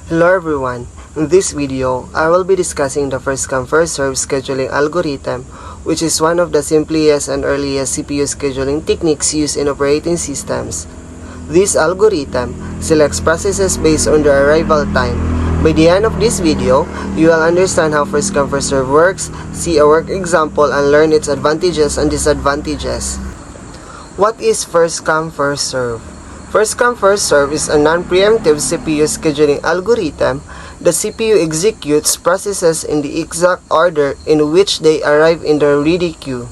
Hello everyone, in this video, I will be discussing the first come first serve scheduling algorithm, which is one of the simplest and earliest CPU scheduling techniques used in operating systems. This algorithm selects processes based on their arrival time. By the end of this video, you will understand how first come first serve works, see a work example, and learn its advantages and disadvantages. What is first come first serve? First come first serve is a non-preemptive CPU scheduling algorithm. The CPU executes processes in the exact order in which they arrive in the ready queue.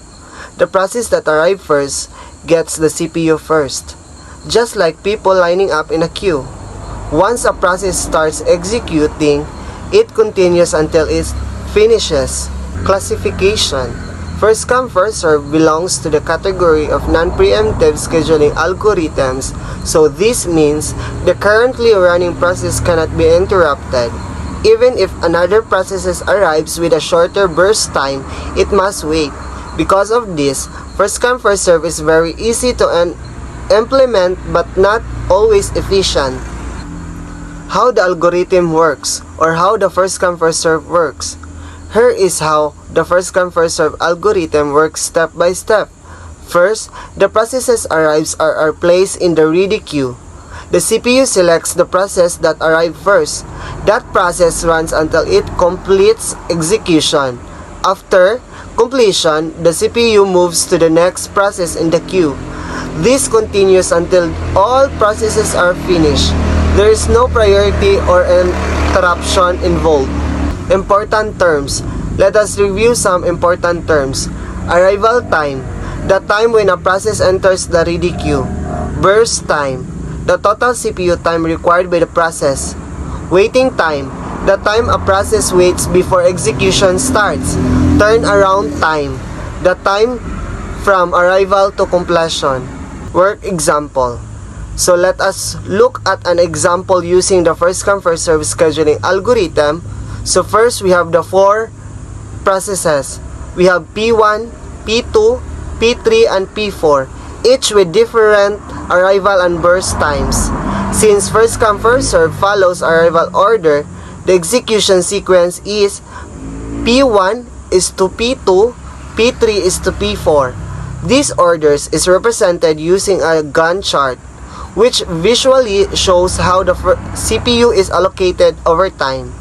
The process that arrives first gets the CPU first, just like people lining up in a queue. Once a process starts executing, it continues until it finishes. Classification. First come first serve belongs to the category of non-preemptive scheduling algorithms, so this means the currently running process cannot be interrupted. Even if another process arrives with a shorter burst time, it must wait. Because of this, first come first serve is very easy to implement but not always efficient. How the algorithm works, or how the first come first serve works. Here is how the first come first serve algorithm works step by step. First, the processes arrives are placed in the ready queue. The CPU selects the process that arrived first. That process runs until it completes execution. After completion, the CPU moves to the next process in the queue. This continues until all processes are finished. There is no priority or interruption involved. Important terms. Let us review some important terms. Arrival time, the time when a process enters the ready queue. Burst time, the total CPU time required by the process. Waiting time, the time a process waits before execution starts. Turnaround time, the time from arrival to completion. Work example. So let us look at an example using the first come first serve scheduling algorithm. So first, we have the four processes. We have P1, P2, P3, and P4, each with different arrival and burst times. Since first come first serve follows arrival order, the execution sequence is P1 is to P2, P3 is to P4. These orders is represented using a Gantt chart, which visually shows how the CPU is allocated over time.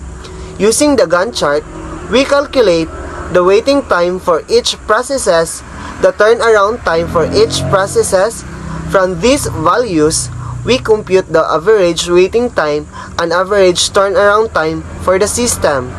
Using the Gantt chart, we calculate the waiting time for each processes, the turnaround time for each processes. From these values, we compute the average waiting time and average turnaround time for the system.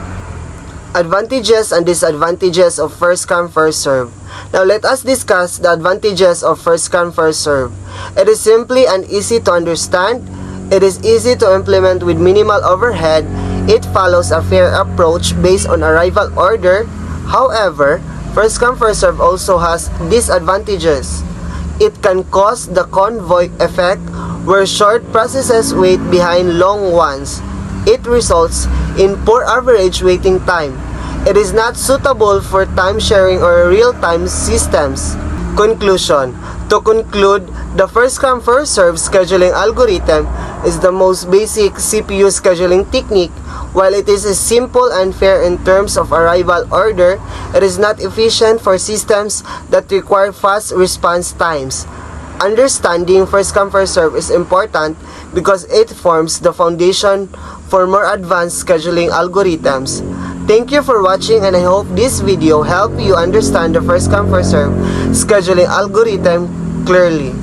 Advantages and disadvantages of first come first serve. Now let us discuss the advantages of first come first serve. It is simply and easy to understand. It is easy to implement with minimal overhead. It follows a fair approach based on arrival order. However, first come first serve also has disadvantages. It can cause the convoy effect, where short processes wait behind long ones. It results in poor average waiting time. It is not suitable for time sharing or real-time systems. Conclusion. To conclude, the first come first serve scheduling algorithm is the most basic CPU scheduling technique. While it is simple and fair in terms of arrival order, it is not efficient for systems that require fast response times. Understanding first come first serve is important because it forms the foundation for more advanced scheduling algorithms. Thank you for watching, and I hope this video helped you understand the first come first serve scheduling algorithm clearly.